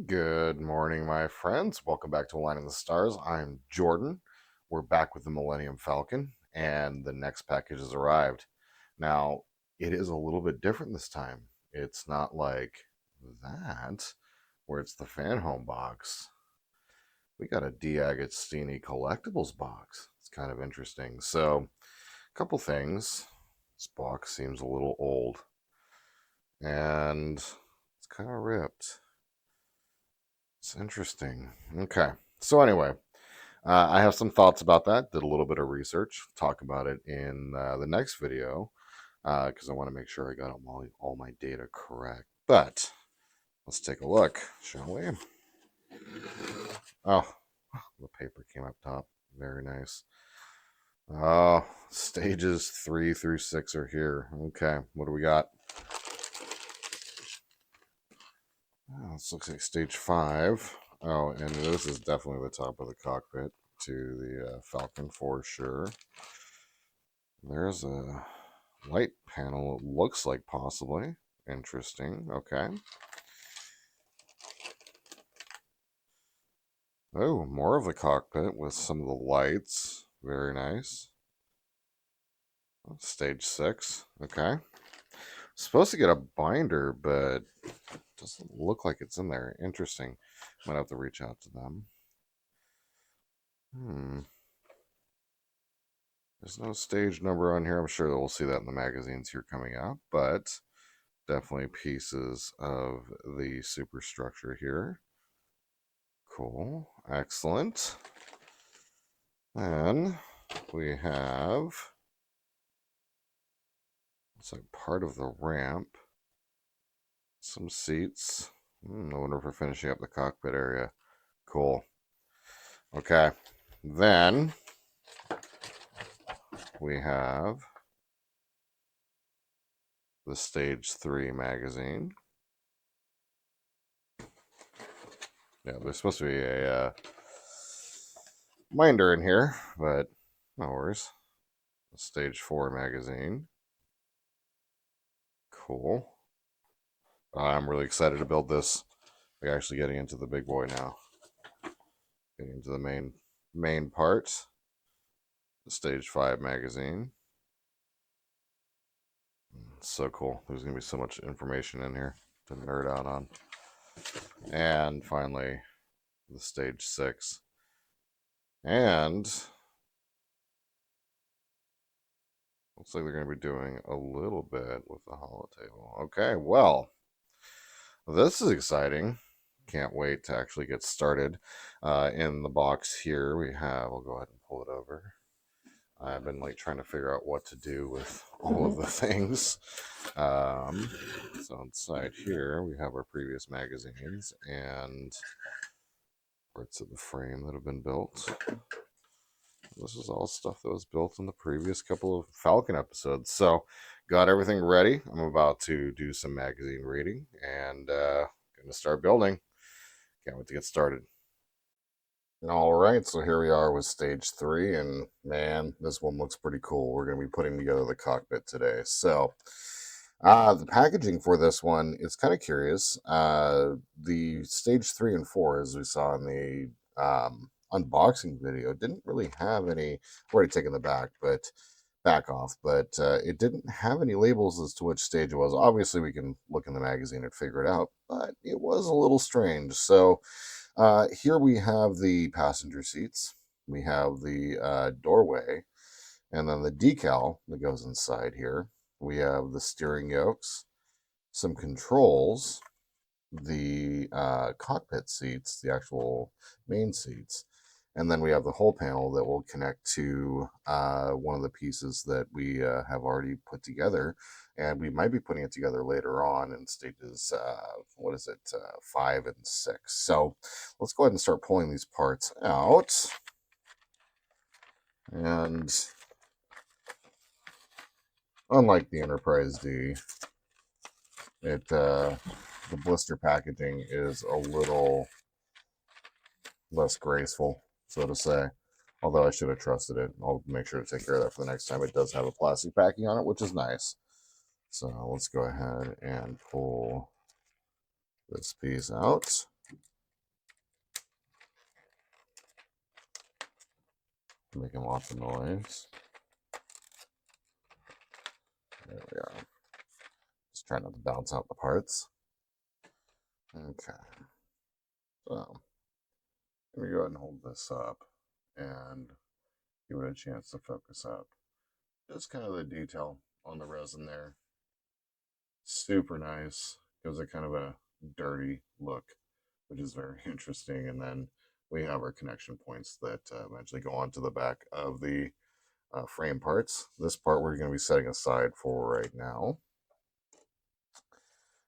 Good morning, my friends. Welcome back to Aligning the Stars. I'm Jordan. We're back with the Millennium Falcon, and the next package has arrived. Now, it is a little bit different this time. It's not like that, where it's the Fanhome box. We got a D'Agostini collectibles box. It's kind of interesting. So, a couple things. This box seems a little old, and it's kind of ripped. It's interesting. Okay. So anyway, I have some thoughts about that. Did a little bit of research. Talk about it in the next video because I want to make sure I got all my data correct. But let's take a look, shall we? Oh, the paper came up top. Very nice. Oh, stages 3 through 6 are here. Okay, what do we got? Oh, this looks like stage 5. Oh, and this is definitely the top of the cockpit to the Falcon for sure. There's a light panel, it looks like possibly. Interesting. Okay. Oh, more of the cockpit with some of the lights. Very nice. Stage 6. Okay. Supposed to get a binder, but doesn't look like it's in there. Interesting. Might have to reach out to them. There's no stage number on here. I'm sure that we'll see that in the magazines here coming up, but definitely pieces of the superstructure here. Cool. Excellent. Then we have, it's like part of the ramp. Some seats. I wonder if we're finishing up the cockpit area. Cool. Okay. Then we have the Stage 3 magazine. Yeah, there's supposed to be a minder in here, but no worries. The Stage 4 magazine. Cool. I'm really excited to build this. We're actually getting into the big boy now. Getting into the main part. The Stage 5 magazine. So cool. There's going to be so much information in here to nerd out on. And finally, the Stage 6. And looks like they're going to be doing a little bit with the holotable. Okay, well, this is exciting. Can't wait to actually get started. In the box here, we have, I'll go ahead and pull it over. I've been like trying to figure out what to do with all of the things. So inside here, we have our previous magazines and parts of the frame that have been built. This is all stuff that was built in the previous couple of Falcon episodes. So got everything ready. I'm about to do some magazine reading and going to start building. Can't wait to get started. All right, so here we are with stage 3, and man, this one looks pretty cool. We're going to be putting together the cockpit today. So the packaging for this one is kind of curious. The stage 3 and 4, as we saw in the unboxing video, didn't really have any. I've already taken the back off, but it didn't have any labels as to which stage it was. Obviously, we can look in the magazine and figure it out, but it was a little strange. So here we have the passenger seats. We have the doorway, and then the decal that goes inside here. We have the steering yokes, some controls, the cockpit seats, the actual main seats, and then we have the whole panel that will connect to one of the pieces that we have already put together, and we might be putting it together later on in stages, 5 and 6. So let's go ahead and start pulling these parts out. And unlike the Enterprise D, the blister packaging is a little less graceful, so to say. Although I should have trusted it. I'll make sure to take care of that for the next time. It does have a plastic backing on it, which is nice. So let's go ahead and pull this piece out. making lots of noise. There we are. Just trying not to bounce out the parts. Okay. So, let me go ahead and hold this up and give it a chance to focus up. Just kind of the detail on the resin there. Super nice. Gives it kind of a dirty look, which is very interesting. And then we have our connection points that eventually go onto the back of the frame parts. This part we're going to be setting aside for right now.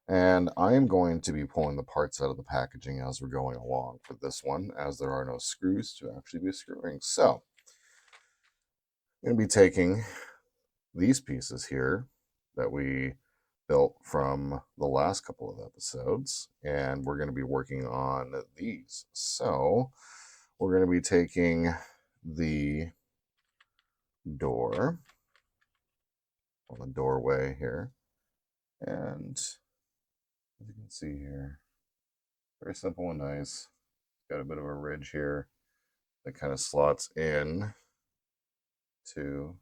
And I'm going to be pulling the parts out of the packaging as we're going along for this one, as there are no screws to actually be screwing. So I'm going to be taking these pieces here that we built from the last couple of episodes, and we're going to be working on these. So we're going to be taking the door on the doorway here, and as you can see here, very simple and nice. Got a bit of a ridge here that kind of slots in to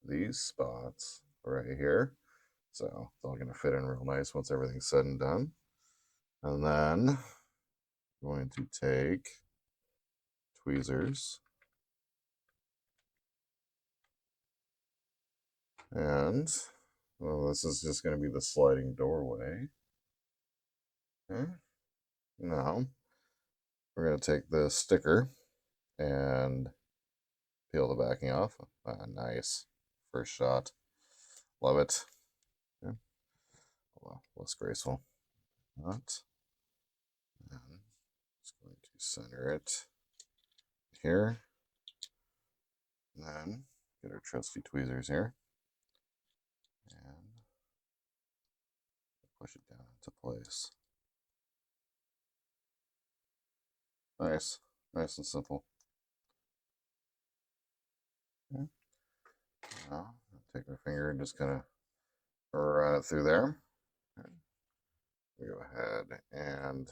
these spots right here. So it's all going to fit in real nice once everything's said and done. And then I'm going to take tweezers and, well, this is just going to be the sliding doorway. Okay. Now we're going to take the sticker and peel the backing off. Nice. First shot. Love it. Okay. Well, less graceful. Not. And just going to center it here. And then get our trusty tweezers here. And push it down into place. Nice. Nice and simple. Okay. Now, take our finger and just kind of run it through there. Okay. We go ahead and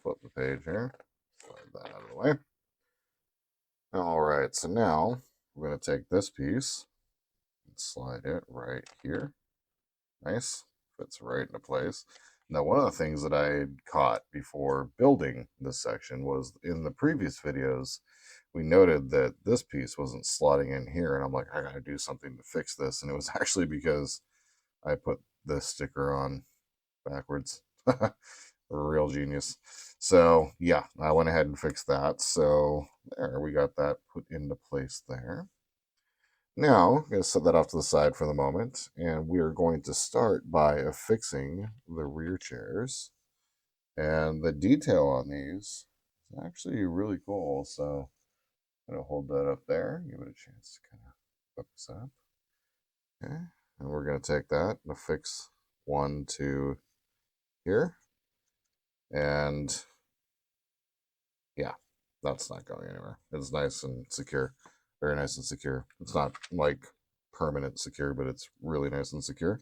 flip the page here. Slide that out of the way. All right, so now we're going to take this piece and slide it right here. Nice. Fits right into place. Now, one of the things that I had caught before building this section was in the previous videos, we noted that this piece wasn't slotting in here, and I'm like, I gotta do something to fix this. And it was actually because I put this sticker on backwards. A real genius. So yeah, I went ahead and fixed that. So there, we got that put into place there. Now, I'm going to set that off to the side for the moment, and we are going to start by affixing the rear chairs. And the detail on these is actually really cool. So I'm going to hold that up there, give it a chance to kind of focus up. Okay, and we're going to take that and affix one to here. And yeah, that's not going anywhere. It's nice and secure. Very nice and secure. It's not like permanent secure, but it's really nice and secure.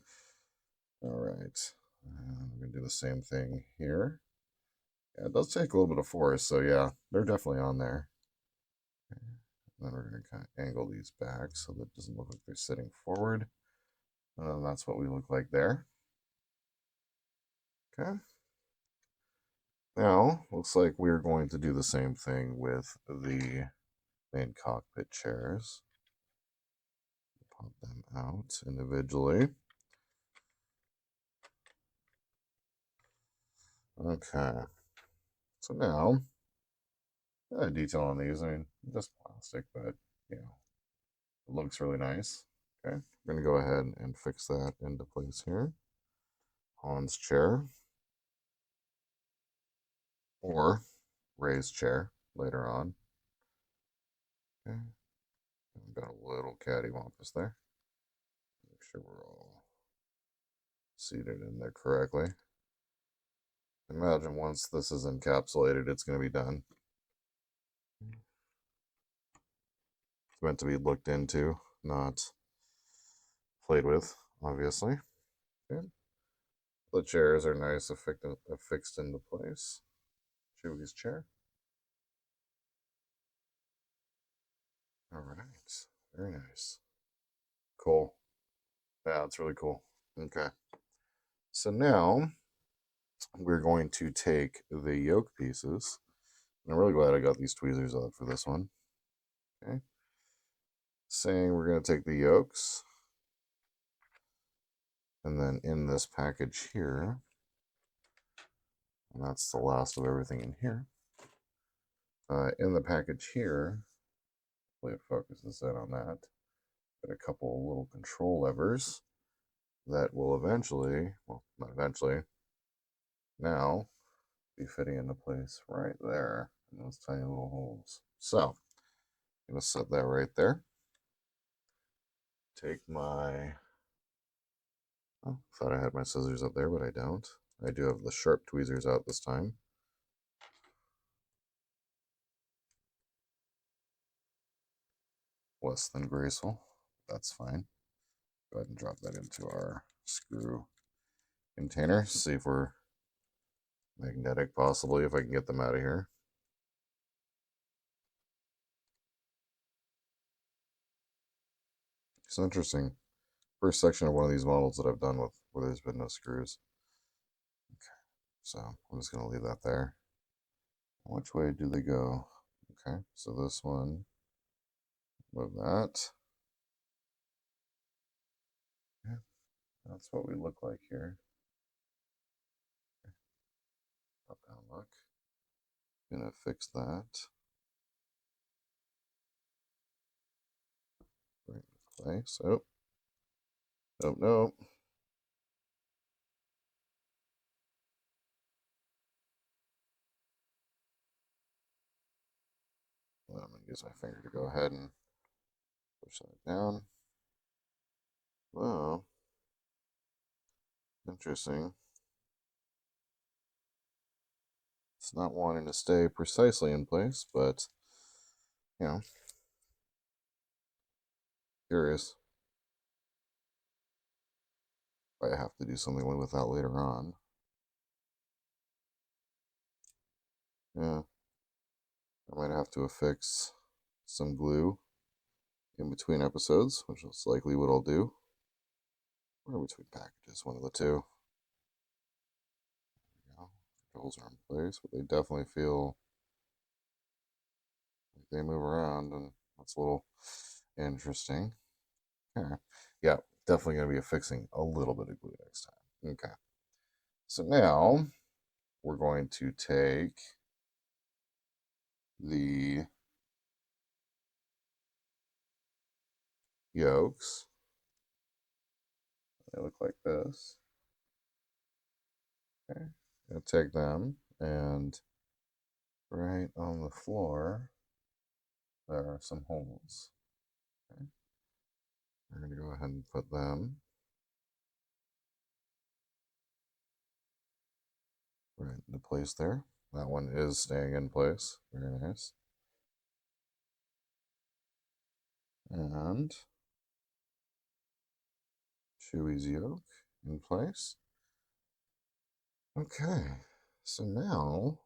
All right. We're going to do the same thing here. Yeah, it does take a little bit of force, so yeah, they're definitely on there. Okay. Then we're going to kind of angle these back so that it doesn't look like they're sitting forward. And that's what we look like there. Okay. Now, looks like we're going to do the same thing with the main cockpit chairs. Pop them out individually. Okay. So now, detail on these. I mean, just plastic, but you know, it looks really nice. Okay, we're gonna go ahead and fix that into place here. Hans chair or raised chair later on. Okay, I've got a little cattywampus there. Make sure we're all seated in there correctly. Imagine once this is encapsulated, it's going to be done. It's meant to be looked into, not played with, obviously. Okay. The chairs are nice, affixed into place. Chewy's chair. All right. Very nice. Cool. Yeah, it's really cool. Okay. So now we're going to take the yoke pieces. And I'm really glad I got these tweezers out for this one. Okay. Saying we're going to take the yokes. And then in this package here, and that's the last of everything in here. In the package here, hopefully it focuses in on that. Got a couple of little control levers that will eventually, well, not eventually, now be fitting into place right there in those tiny little holes. So I'm going to set that right there. Take my, oh, thought I had my scissors up there, but I don't. I do have the sharp tweezers out this time. Less than graceful. That's fine. Go ahead and drop that into our screw container. See if we're magnetic, possibly, if I can get them out of here. It's interesting. First section of one of these models that I've done with where there's been no screws. Okay, so I'm just going to leave that there. Which way do they go? Okay, so this one, move that. Yeah, that's what we look like here. Up, down, look. Gonna fix that. Right in place. Oh, oh no. Well, I'm gonna use my finger to go ahead and push that down. Oh, interesting. It's not wanting to stay precisely in place, but you know, curious. I have to do something with that later on. Yeah, I might have to affix some glue in between episodes, which is likely what I'll do. Or between packages, one of the two. There we go. Controls are in place, but they definitely feel like they move around, and that's a little interesting. Okay. Yeah, definitely going to be affixing a little bit of glue next time. Okay. So now we're going to take the yolks. They look like this. Okay. I'll take them, and right on the floor there are some holes. Okay. We're going to go ahead and put them right into place there. That one is staying in place. Very nice. And Chewy's yolk in place. Okay, so now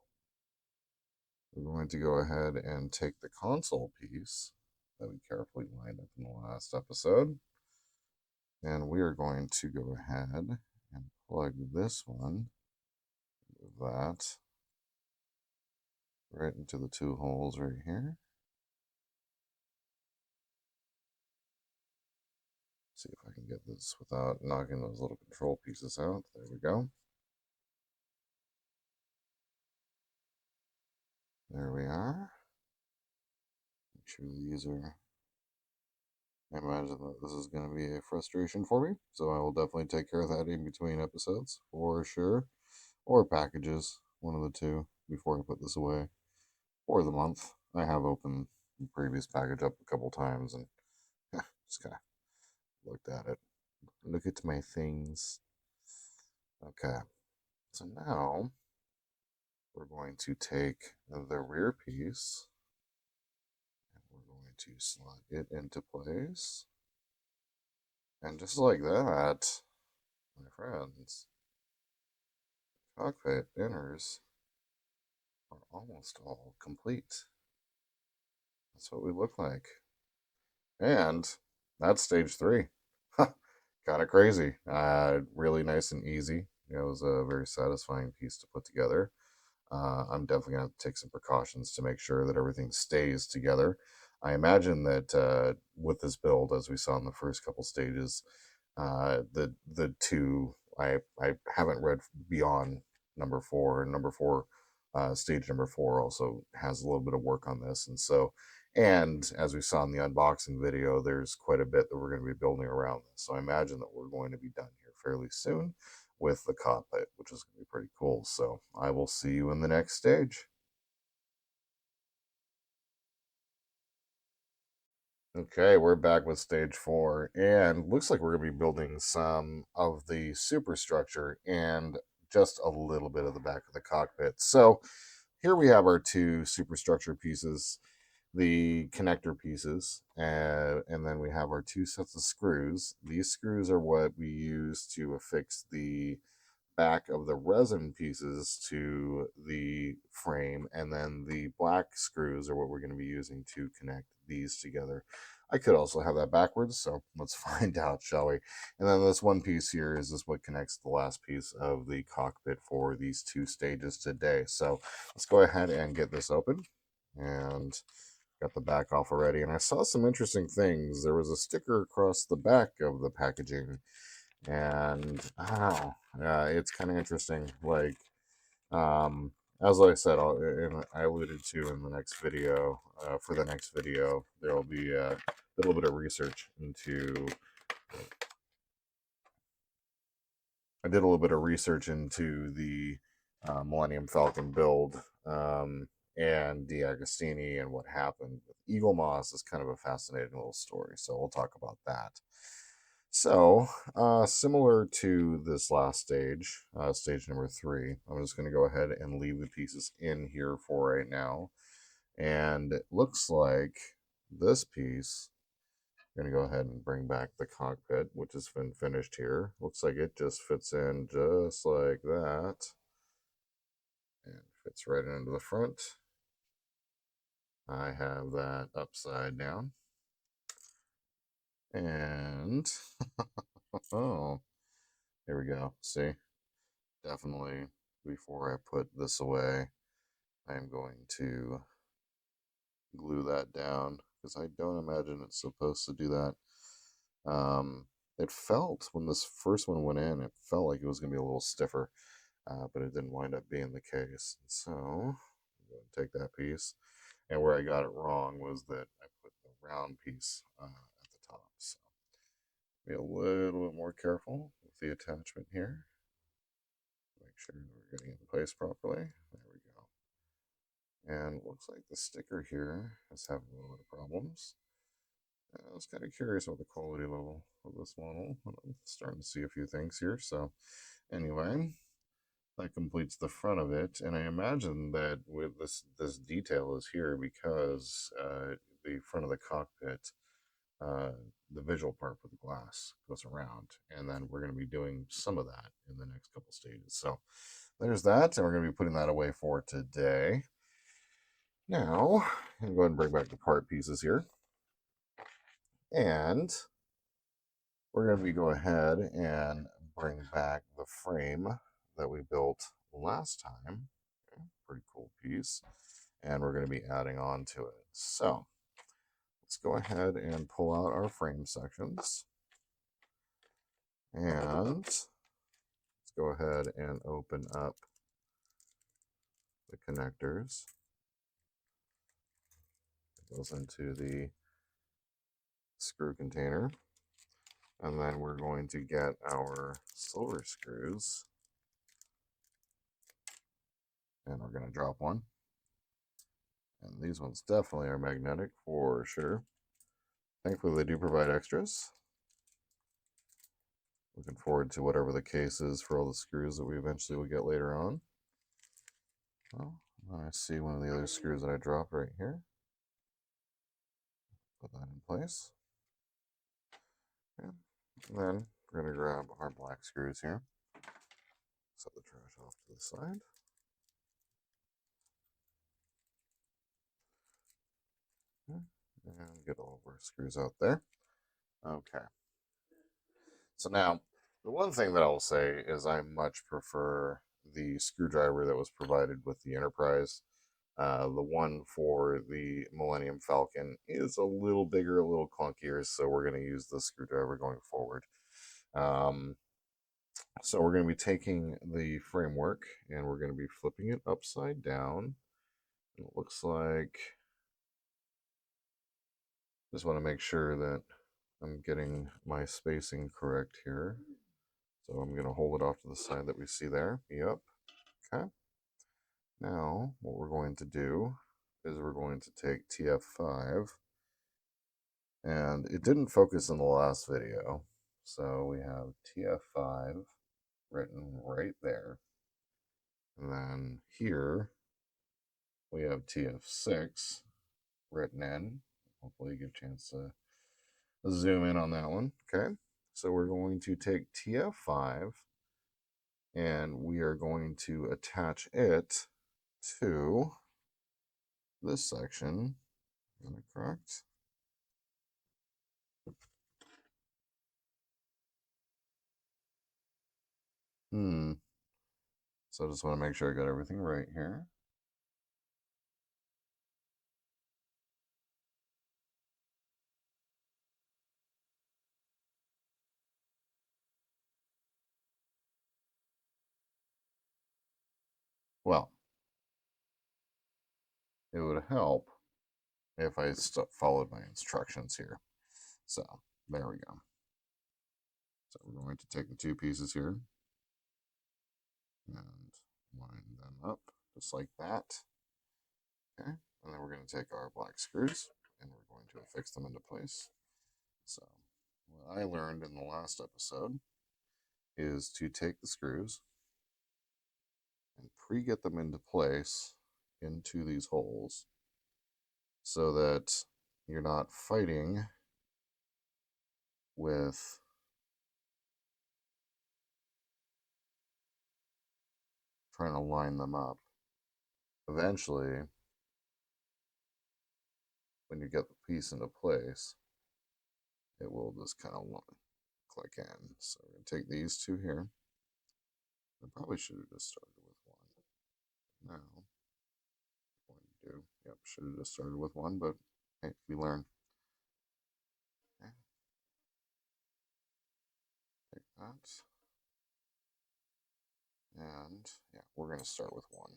we're going to go ahead and take the console piece that we carefully lined up in the last episode, and we are going to go ahead and plug this one, that, right into the two holes right here. See if I can get this without knocking those little control pieces out. There we go. There we are. Make sure these are, I imagine that this is going to be a frustration for me, so I will definitely take care of that in between episodes for sure, or packages, one of the two, before I put this away for the month. I have opened the previous package up a couple times and just kind of looked at it. Look at my things. Okay, so now we're going to take the rear piece and we're going to slide it into place. And just like that, my friends, cockpit inners are almost all complete. That's what we look like. And that's stage three. Kind of crazy. Really nice and easy. It was a very satisfying piece to put together. I'm definitely going to take some precautions to make sure that everything stays together. I imagine that with this build, as we saw in the first couple stages, the two I haven't read beyond number four. Number four, stage number four, also has a little bit of work on this, and so. And as we saw in the unboxing video, there's quite a bit that we're going to be building around this. So I imagine that we're going to be done here fairly soon with the cockpit, which is going to be pretty cool. So I will see you in the next stage. Okay, we're back with stage four, and looks like we're going to be building some of the superstructure and just a little bit of the back of the cockpit. So here we have our two superstructure pieces, the connector pieces, and then we have our two sets of screws. These screws are what we use to affix the back of the resin pieces to the frame, and then the black screws are what we're going to be using to connect these together. I could also have that backwards, so let's find out, shall we? And then this one piece here is this what connects the last piece of the cockpit for these two stages today. So let's go ahead and get this open, and got the back off already. And I saw some interesting things. There was a sticker across the back of the packaging, and I don't know, it's kind of interesting. Like, um, as I said, and I alluded to in the next video, for the next video, there will be a little bit of research into. I did a little bit of research into the Millennium Falcon build, and D'Agostini and what happened with Eagle Moss is kind of a fascinating little story. So we'll talk about that. So, similar to this last stage, stage number three, I'm just going to go ahead and leave the pieces in here for right now. And it looks like this piece, I'm going to go ahead and bring back the cockpit, which has been finished here. Looks like it just fits in just like that. And fits right into the front. I have that upside down. And, oh, here we go. See? Definitely, before I put this away, I'm going to glue that down because I don't imagine it's supposed to do that. It felt when this first one went in, it felt like it was going to be a little stiffer, but it didn't wind up being the case. So I'm going to take that piece. And where I got it wrong was that I put the round piece at the top. So be a little bit more careful with the attachment here. Make sure we're getting it in place properly. There we go. And it looks like the sticker here is having a little bit of problems. I was kind of curious about the quality level of this model. I'm starting to see a few things here. So anyway, that completes the front of it. And I imagine that with this detail is here because the front of the cockpit, uh, the visual part for the glass goes around. And then we're going to be doing some of that in the next couple stages. So there's that. And we're going to be putting that away for today. Now, I'm going to go ahead and bring back the part pieces here. And we're going to go ahead and bring back the frame that we built last time. Okay, pretty cool piece. And we're going to be adding on to it. So let's go ahead and pull out our frame sections. And let's go ahead and open up the connectors. It goes into the screw container. And then we're going to get our silver screws. And we're going to drop one. And these ones definitely are magnetic for sure. Thankfully, they do provide extras. Looking forward to whatever the case is for all the screws that we eventually will get later on. Well, I see one of the other screws that I dropped right here. Put that in place. Okay. And then we're going to grab our black screws here. Set the trash off to the side. Okay. And get all of our screws out there. Okay. So now, the one thing that I'll say is I much prefer the screwdriver that was provided with the Enterprise. The one for the Millennium Falcon is a little bigger, a little clunkier, so we're going to use the screwdriver going forward. Um, so we're going to be taking the framework and we're going to be flipping it upside down. It looks like, just want to make sure that I'm getting my spacing correct here. So I'm going to hold it off to the side that we see there. Yep. Okay. Now, what we're going to do is we're going to take TF5, and it didn't focus in the last video. So we have TF5 written right there. And then here we have TF6 written in. Hopefully you get a chance to zoom in on that one. Okay. So we're going to take TF5 and we are going to attach it to this section. Is that correct? So I just want to make sure I got everything right here. Well, it would help if I followed my instructions here. So there we go. So we're going to take the two pieces here and line them up just like that. Okay, and then we're going to take our black screws and we're going to affix them into place. So what I learned in the last episode is to take the screws and pre-get them into place into these holes so that you're not fighting with trying to line them up. Eventually, when you get the piece into place, it will just kind of click in. So we're going to take these two here. I probably should have just started with one. Now, what do you do? Yep, should have just started with one, but hey, we learn. Okay. Take that. And yeah, we're going to start with one.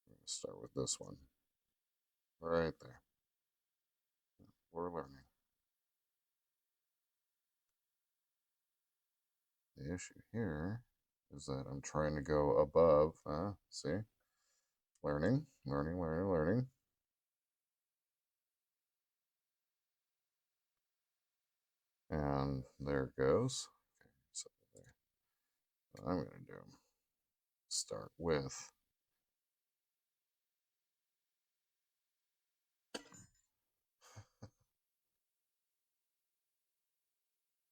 We're going to start with this one. Right there. We're learning. The issue here is that I'm trying to go above. See? Learning, learning, learning, learning. And there it goes. Okay, so there. What I'm going to do, start with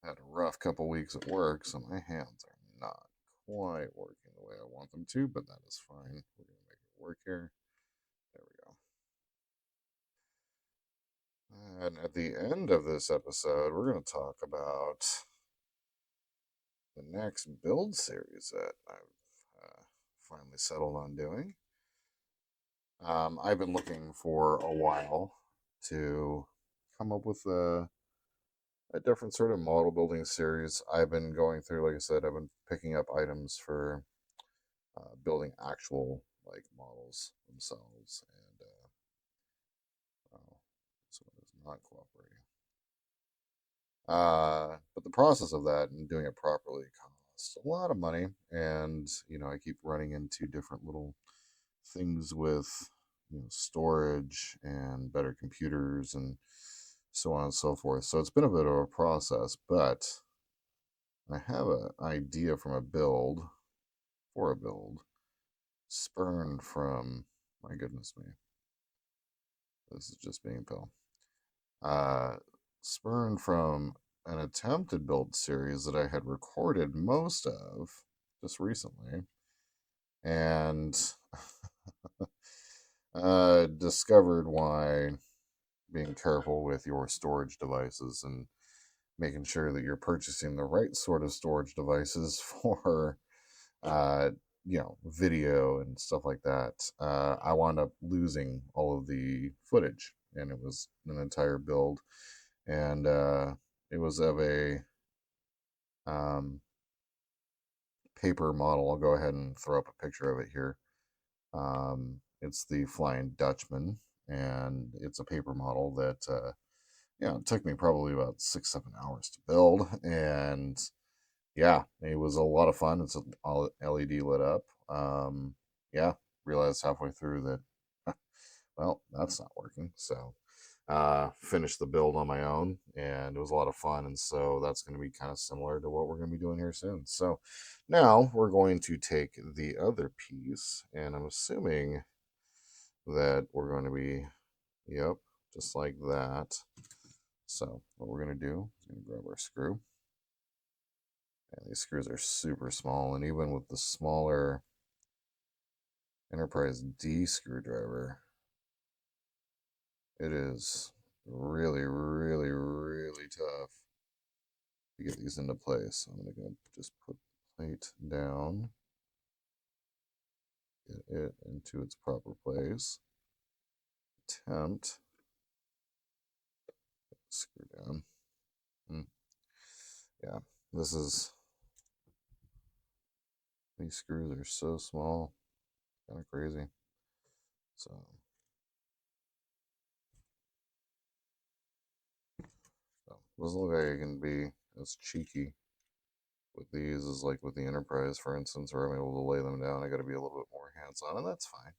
had a rough couple weeks at work, so my hands are not quite working the way I want them to, but that is fine. We're going to make it work here. There we go. And at the end of this episode, we're going to talk about the next build series that I've finally settled on doing. I've been looking for a while to come up with a different sort of model building series. I've been going through, like I said, I've been picking up items for building actual like models themselves, and this one is not cooperating. But the process of that and doing it properly costs a lot of money, and I keep running into different little things with storage and better computers and so on and so forth. So it's been a bit of a process, but I have an idea from a build for a build spurned from, my goodness me, this is just being Pill. Spurned from an attempted build series that I had recorded most of just recently. And discovered why being careful with your storage devices and making sure that you're purchasing the right sort of storage devices for uh, video and stuff like that. I wound up losing all of the footage, and it was an entire build, and it was of a um, paper model. I'll go ahead and throw up a picture of it here. It's the Flying Dutchman, and it's a paper model that it took me probably about 6-7 hours to build, and yeah, it was a lot of fun. It's all LED lit up. Yeah, realized halfway through that, well, that's not working. So, finished the build on my own, and it was a lot of fun. And so that's going to be kind of similar to what we're going to be doing here soon. So, now we're going to take the other piece, and I'm assuming that we're going to be, yep, just like that. So, what we're going to do is going to grab our screw. And these screws are super small, and even with the smaller Enterprise D screwdriver, it is really, really, really tough to get these into place. So I'm going to just put the plate down, get it into its proper place, attempt, screw down. Yeah, this is, these screws are so small, kind of crazy. So doesn't look like I can be as cheeky with these as like with the Enterprise, for instance, where I'm able to lay them down. I got to be a little bit more hands on, and that's fine.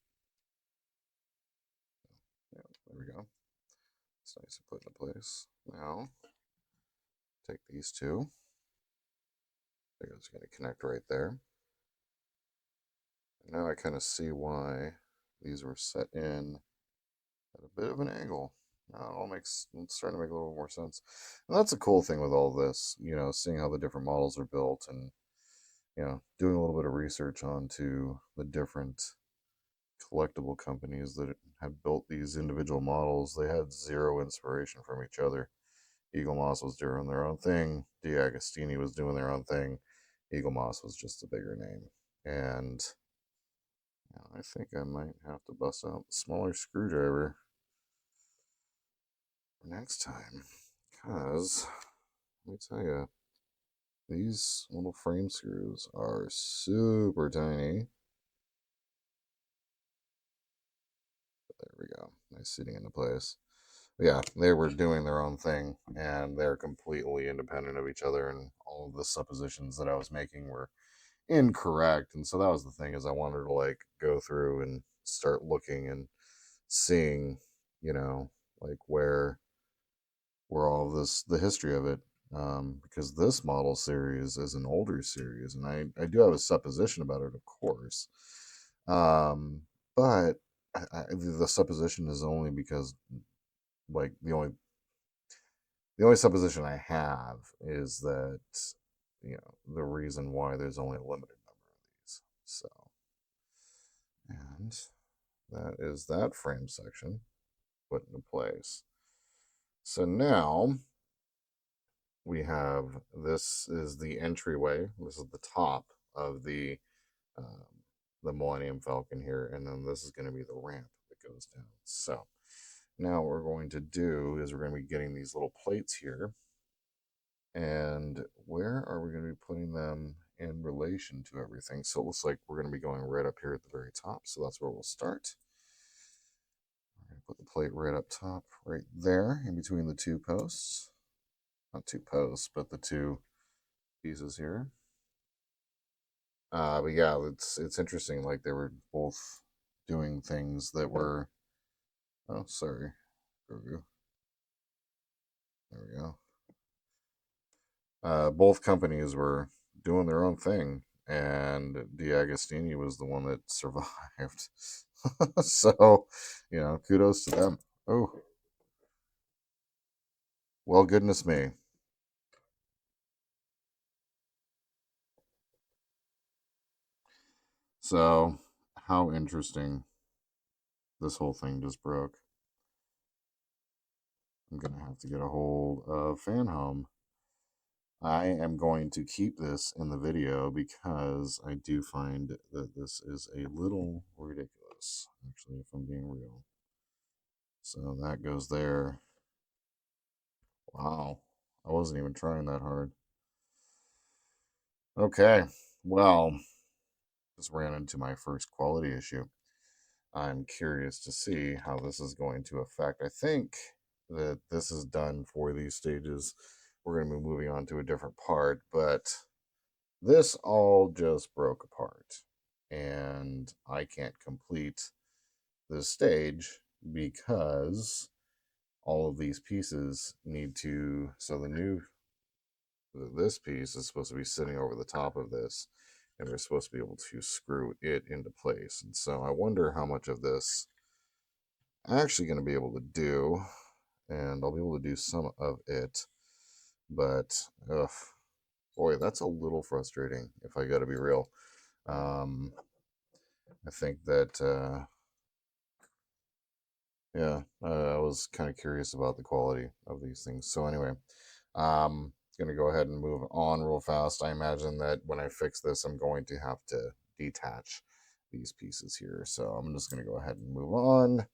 Yeah, there we go. It's nice to put into place. Now, take these two. They're just going to connect right there. And now I kind of see why these were set in at a bit of an angle. Now it all makes, it's starting to make a little more sense. And that's a cool thing with all this, seeing how the different models are built and, doing a little bit of research onto the different collectible companies that have built these individual models. They had zero inspiration from each other. Eagle Moss was doing their own thing. D'Agostini was doing their own thing. Eagle Moss was just a bigger name. And I think I might have to bust out the smaller screwdriver for next time. Because, let me tell you, these little frame screws are super tiny. There we go. Nice seating into place. Yeah, they were doing their own thing, and they're completely independent of each other, and all of the suppositions that I was making were incorrect. And so that was the thing, is I wanted to like go through and start looking and seeing, like where all of this, the history of it, because this model series is an older series, and I do have a supposition about it, of course, um, but the supposition is only because, like, the only supposition I have is that, the reason why there's only a limited number of these. So, and that is that frame section put into place. So now we have, this is the entryway. This is the top of um, the Millennium Falcon here, and then this is going to be the ramp that goes down. So now what we're going to do is we're going to be getting these little plates here. And where are we going to be putting them in relation to everything? So it looks like we're going to be going right up here at the very top. So that's where we'll start. We're going to put the plate right up top, right there, in between the two posts. Not two posts, but the two pieces here. But yeah, it's interesting. Like, they were both doing things that were. Oh, sorry, Grogu. There we go. Both companies were doing their own thing, and D'Agostini was the one that survived. So, kudos to them. Oh, well, goodness me. So, how interesting. This whole thing just broke. I'm going to have to get a hold of Fanhome. I am going to keep this in the video because I do find that this is a little ridiculous, actually, if I'm being real. So that goes there. Wow. I wasn't even trying that hard. Okay. Well, just ran into my first quality issue. I'm curious to see how this is going to affect. I think that this is done for these stages. We're going to be moving on to a different part, but this all just broke apart. And I can't complete this stage because all of these pieces need to. So this piece is supposed to be sitting over the top of this, and we're supposed to be able to screw it into place. And so I wonder how much of this I'm actually going to be able to do, and I'll be able to do some of it. But, ugh, boy, that's a little frustrating if I got to be real. Um, I think that, yeah, I was kind of curious about the quality of these things. So, anyway, going to go ahead and move on real fast. I imagine that when I fix this, I'm going to have to detach these pieces here. So, I'm just going to go ahead and move on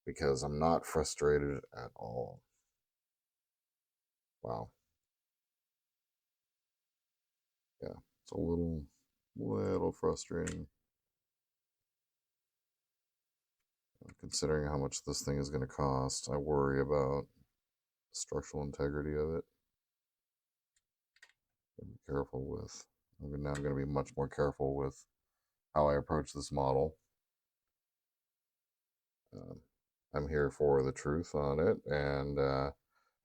because I'm not frustrated at all. Wow. Yeah, it's a little frustrating considering how much this thing is going to cost. I worry about the structural integrity of it. Be careful with. Now I'm going to be much more careful with how I approach this model. Um, I'm here for the truth on it, and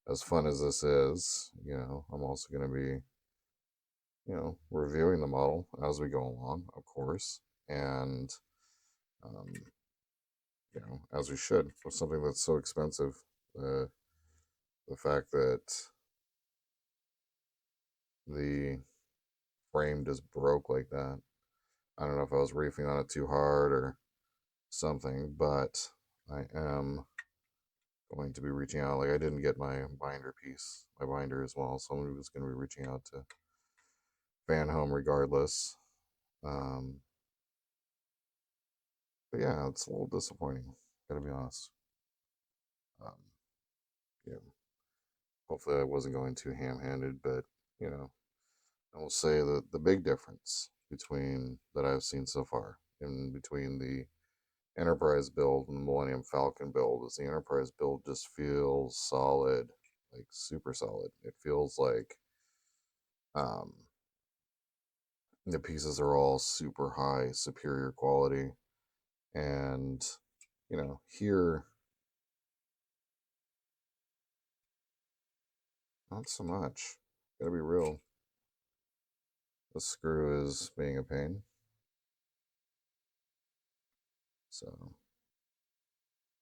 as fun as this is, I'm also going to be, reviewing the model as we go along, of course, and um, as we should for something that's so expensive. The fact that the frame just broke like that. I don't know if I was reefing on it too hard or something, but I am going to be reaching out. Like I didn't get my binder as well, so I'm just going to be reaching out to Fanhome regardless. Um, but yeah, it's a little disappointing. Gotta be honest. Um, yeah, hopefully I wasn't going too ham-handed, but you know, I will say that the big difference between that I've seen so far in between the Enterprise build and the Millennium Falcon build is the Enterprise build just feels solid, like super solid. It feels like um, the pieces are all super high, superior quality, and here not so much. Gotta be real. The screw is being a pain. So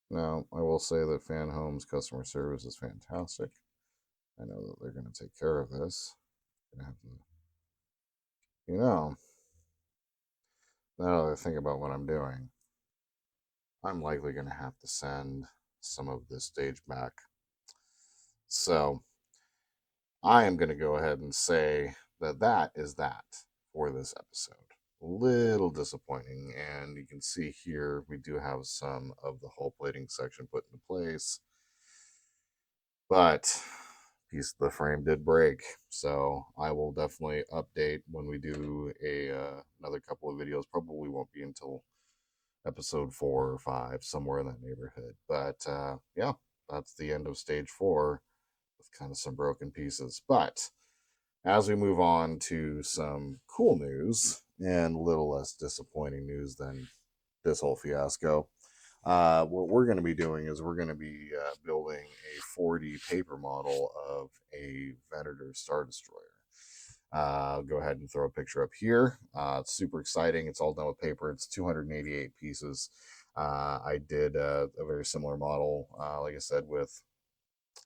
now I will say that Fanhome's customer service is fantastic. I know that they're going to take care of this. Gonna have to, you know, now that I think about what I'm doing, I'm likely going to have to send some of this stage back. So I am going to go ahead and say that that is that for this episode. A little disappointing, and you can see here we do have some of the hull plating section put into place, but the frame did break. So I will definitely update when we do another couple of videos. Probably won't be until episode 4 or 5, somewhere in that neighborhood. But yeah, that's the end of stage 4 with kind of some broken pieces. But as we move on to some cool news and a little less disappointing news than this whole fiasco, what we're going to be doing is we're going to be building a 4D paper model of a Venator Star Destroyer. I'll go ahead and throw a picture up here. It's super exciting. It's all done with paper. It's 288 pieces. I did a very similar model, like I said, with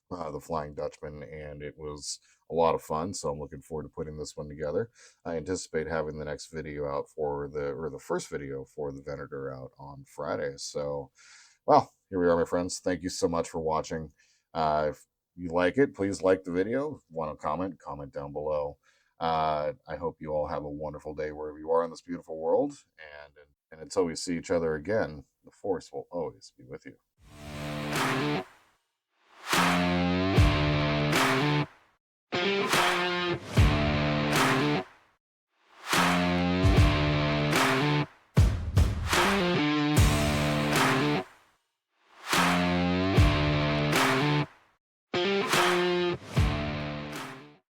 the Flying Dutchman, and it was a lot of fun. So I'm looking forward to putting this one together. I anticipate having the next video out for the first video for the Venator out on Friday. So, well, here we are, my friends. Thank you so much for watching. If you like it, please like the video. If you want to comment down below. I hope you all have a wonderful day wherever you are in this beautiful world. And until we see each other again, the Force will always be with you.